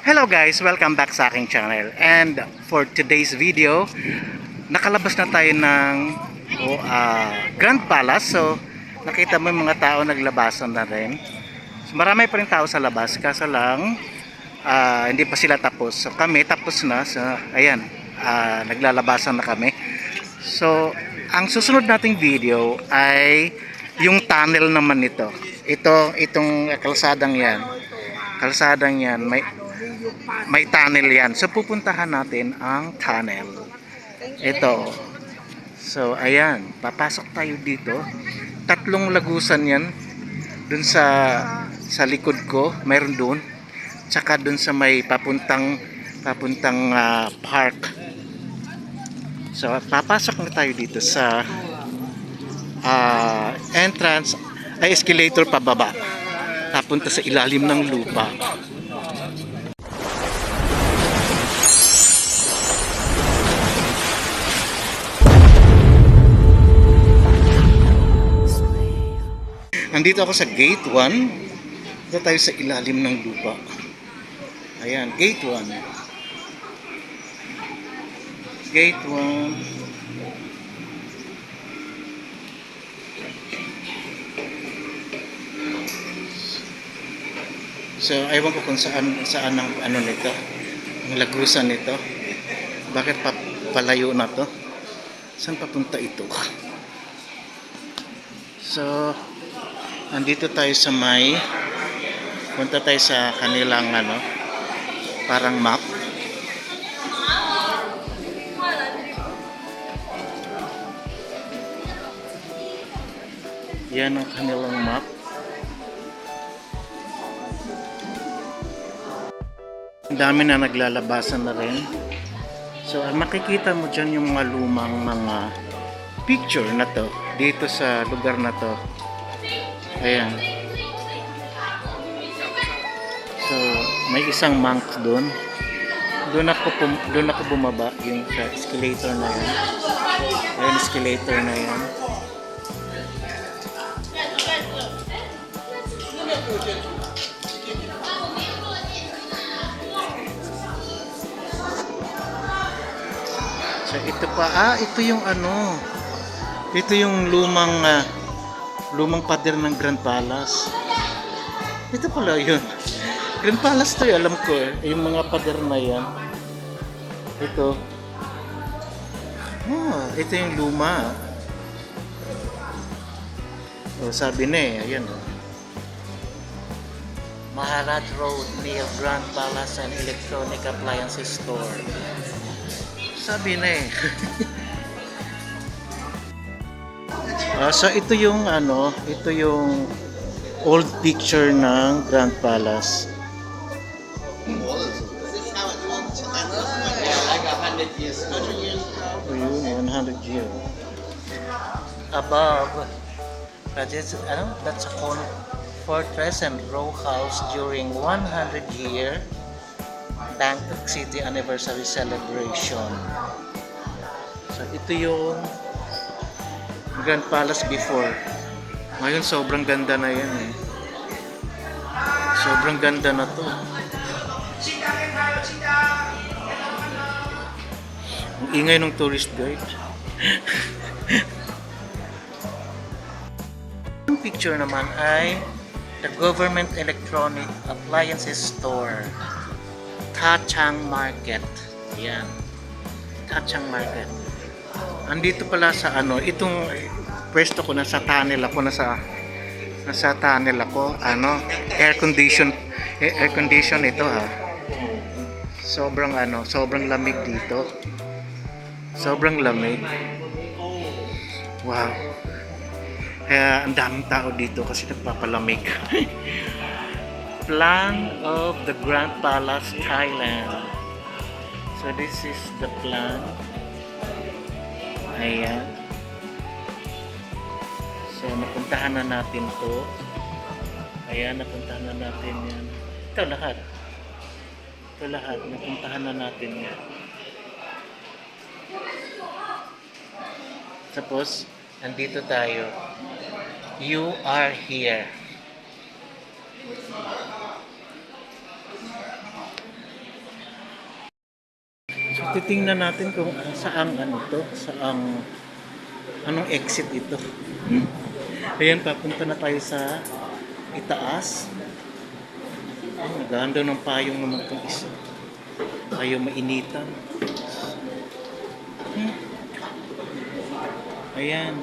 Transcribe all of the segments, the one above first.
Hello guys, welcome back sa aking channel. And for today's video, nakalabas na tayo ng Grand Palace. So nakita mo yung mga tao naglabasan na rin. So, marami pa rin tao sa labas, kaso lang hindi pa sila tapos. So kami tapos na. So ayan, naglalabasan na kami. So ang susunod nating video ay yung tunnel naman nito. Itong kalsadang yan. Kalsadang yan, may tunnel yan. So pupuntahan natin ang tunnel. Ito. So ayan, papasok tayo dito. Tatlong lagusan yan. Dun sa likod ko, mayroon dun. Tsaka dun sa may papuntang park. So papasok na tayo dito sa entrance ay escalator pababa. Papunta sa ilalim ng lupa. Nandito ako sa gate 1. Dito tayo sa ilalim ng lupa. Ayan, gate 1. Gate 1. So, ewan ko kung saan ang ano nito, ang lagusan nito. Bakit palayo na to? Saan papunta ito? So, andito tayo sa punta tayo sa kanilang parang map. Yan ang kanilang map. Ang dami na naglalabasan na rin. So, makikita mo dyan yung mga lumang mga picture na to dito sa lugar na to. Ayan. So, may isang monk doon. Doon ako bumaba yung sa escalator na yan. Ayan, escalator na yan. So, ito pa. Ito yung ito yung lumang pader ng Grand Palace. Ito pala yun. Grand Palace to, alam ko yung mga pader na yan. Ito. Ito yung luma. Sabi na ayan Maharaj Road near Grand Palace and Electronic Appliances Store. Sabi na so ito yung ito yung old picture ng Grand Palace. Ayun, 100 years. Above, that's a fortress and row house during 100-year Bangkok City Anniversary Celebration. So ito yung Grand Palace before. Ngayon sobrang ganda na yan Sobrang ganda na to. Ang ingay ng tourist guide. Yung picture naman ay the Government Electronic Appliances Store, Tachang Market. Yan, Tachang Market. Andito pala sa itong pwesto ko, nasa tunnel ako, nasa tunnel ako, air condition ito sobrang lamig dito, sobrang lamig. Wow, kaya ang daming tao dito kasi nagpapalamig. Plan of the Grand Palace, Thailand. So this is the plan. Ayan. So napuntahan na natin to. Ayan, napuntahan na natin yan. Ito lahat. Napuntahan na natin yan. Tapos, nandito tayo. You are here. titingnan natin kung saang ano to, saang anong exit ito. Ayan, papunta na tayo sa itaas. Ay, naghahanda ng payong naman itong isa. Ayaw mainitan. Ayan.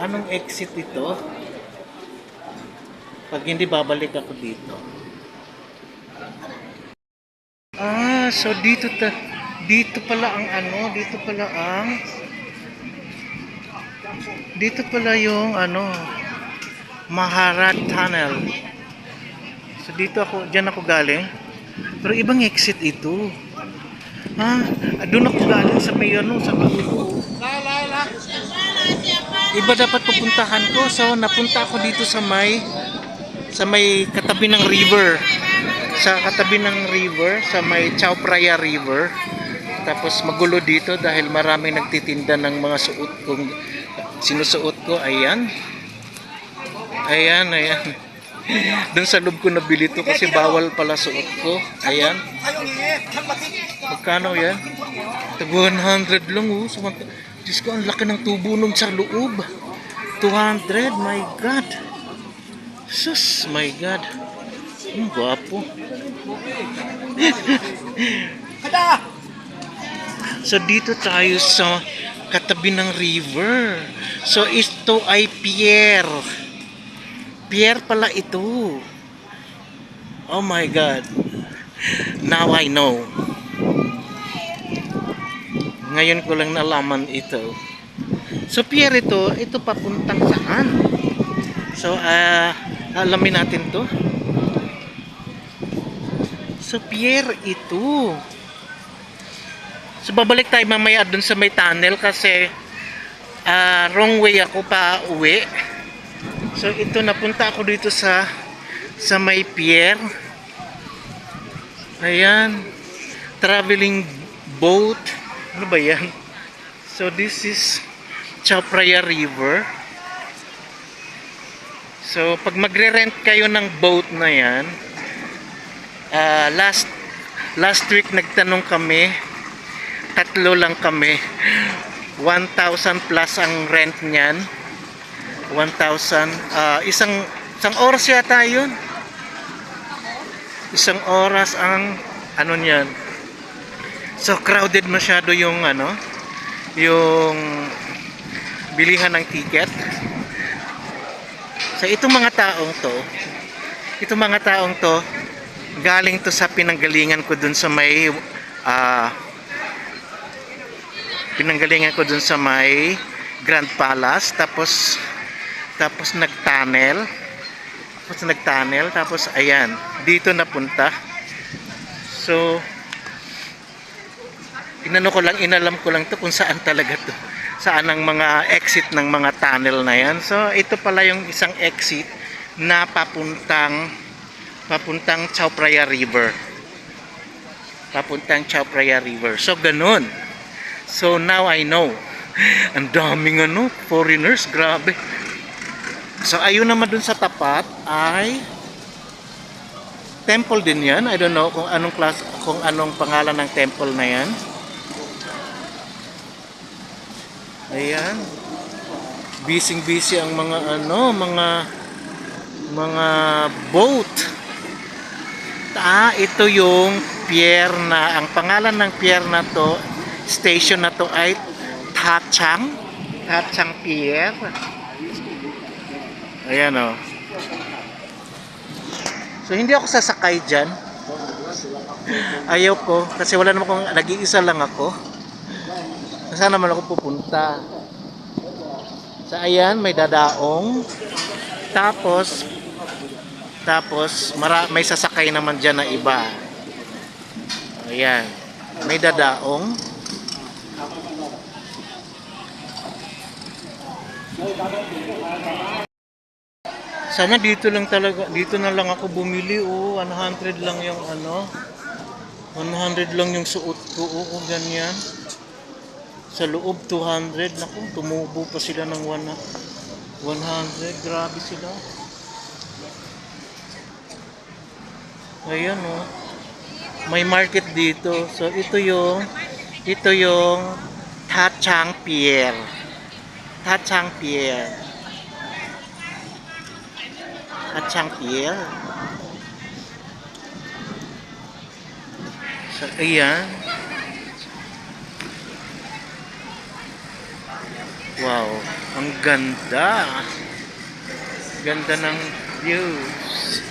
Anong exit ito? Pag hindi, babalik ako dito. So dito pala ang ano, dito pala yung ano, Maharat Tunnel. So diyan ako galing. Pero ibang exit ito. Doon ako galing sa may ano, sa dulo. Iba dapat pupuntahan ko. So napunta ako dito sa may katabi ng river. Sa katabi ng river, sa may Chao Phraya River. Tapos magulo dito dahil maraming nagtitinda ng mga suot kong sinusuot ko. Ayan. Doon sa loob ko nabili to kasi bawal pala suot ko. Ayan. Magkano yan? Tag 100 lang oh. Diyos ko, ang laki ng tubo nung sa loob. 200, my God. Sus, my God. Ang gwapo. So dito tayo sa katabi ng river. So ito ay pier. Pier pala ito. Oh my God. Now I know. Ngayon ko lang nalaman ito. So pier ito papuntang saan? So alamin natin to. So pier ito. So babalik tayo mamaya dun sa may tunnel kasi wrong way ako pa uwi. So ito, napunta ako dito sa may pier. Ayan. Traveling boat. Ano ba yan? So this is Chao Phraya River. So pag magre-rent kayo ng boat na yan, last week nagtanong kami, tatlo lang kami, 1,000 plus ang rent niyan. 1,000 isang oras yata yun. Isang oras ang ano niyan. So crowded masyado yung ano, yung bilihan ng ticket. So itong mga taong to galing to sa pinanggalingan ko dun sa may Grand Palace, tapos nagtunnel, tapos ayan, dito napunta. So inalam ko lang to kung saan talaga to, saan ang mga exit ng mga tunnel na yan. So ito pala yung isang exit na papuntang Chao Phraya River. So ganun. So now I know. Ang daming foreigners, grabe. So ayun naman dun sa tapat ay temple din yan. I don't know kung anong pangalan ng temple na yan. Ayan. Busy ang mga boat. Ito yung pier na, ang pangalan ng pier na to, station na to ay Tachang Pier. Ayan o. So hindi ako sasakay dyan. Ayaw ko kasi wala naman kung nag-iisa lang ako. Saan naman ako pupunta? So ayan, may dadaong. Tapos may sasakay naman dyan na iba. Ayan, may dadaong. Sana dito na lang ako bumili. 100 lang yung 100 lang yung suot ko. Ganyan. Sa loob 200. Naku, tumubo pa sila ng 100. Grabe sila. Ayan May market dito. So ito yung Ito yung Tachang Pier. Tachang Pier. Tachang Pier. So, ayan. Wow, ang ganda. Ganda ng views.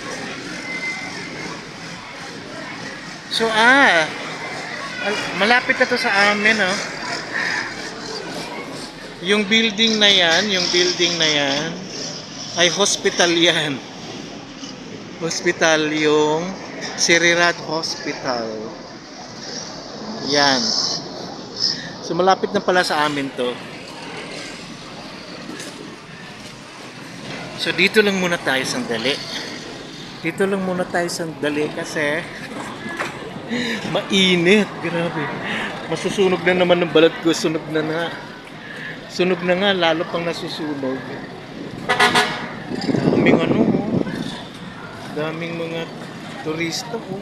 So, malapit na to sa amin, oh. Yung building na yan, ay hospital yan. Hospital yung Sirirat Hospital. Yan. So, malapit na pala sa amin to. So, dito lang muna tayo sandali. Kasi mainit. Grabe. Masusunog na naman ng balat ko. Sunog na nga. Lalo pang nasusunog. Daming mga turista. Oh.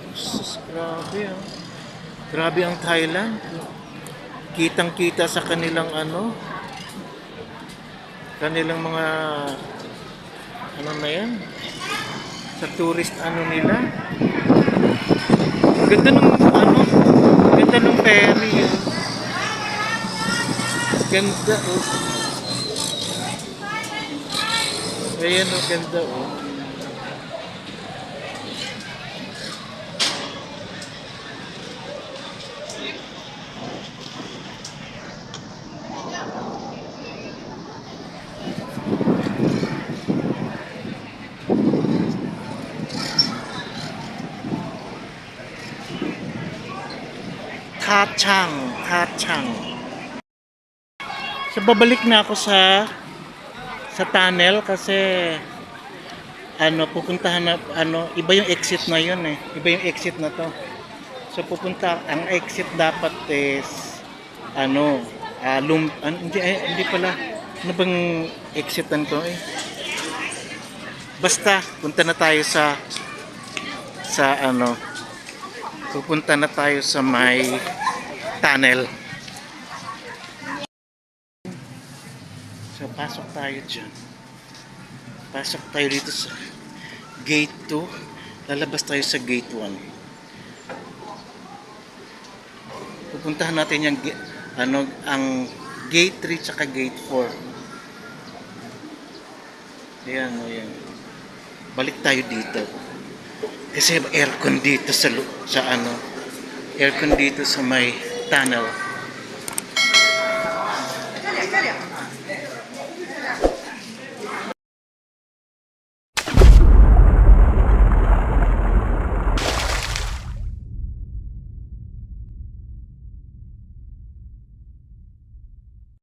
Grabe ah. Grabe ang Thailand. Kitang-kita sa kanilang kanilang mga na yan, sa tourist nila. Ganda ng ferry. Ganda oh. Ayan oh, ganda oh. Tachang. So babalik na ako sa tunnel kasi pupuntahan na iba yung exit na yun eh. Iba yung exit na to. So ang exit dapat is hindi pala. Ano bang exitan ko eh? Basta punta na tayo pupunta na tayo sa may tunnel. So, pasok tayo dyan. Pasok tayo dito sa gate 2. Lalabas tayo sa gate 1. Pupuntahan natin yung ang gate 3 tsaka gate 4. Ayan. Balik tayo dito. Kasi aircon dito aircon dito sa may tunnel.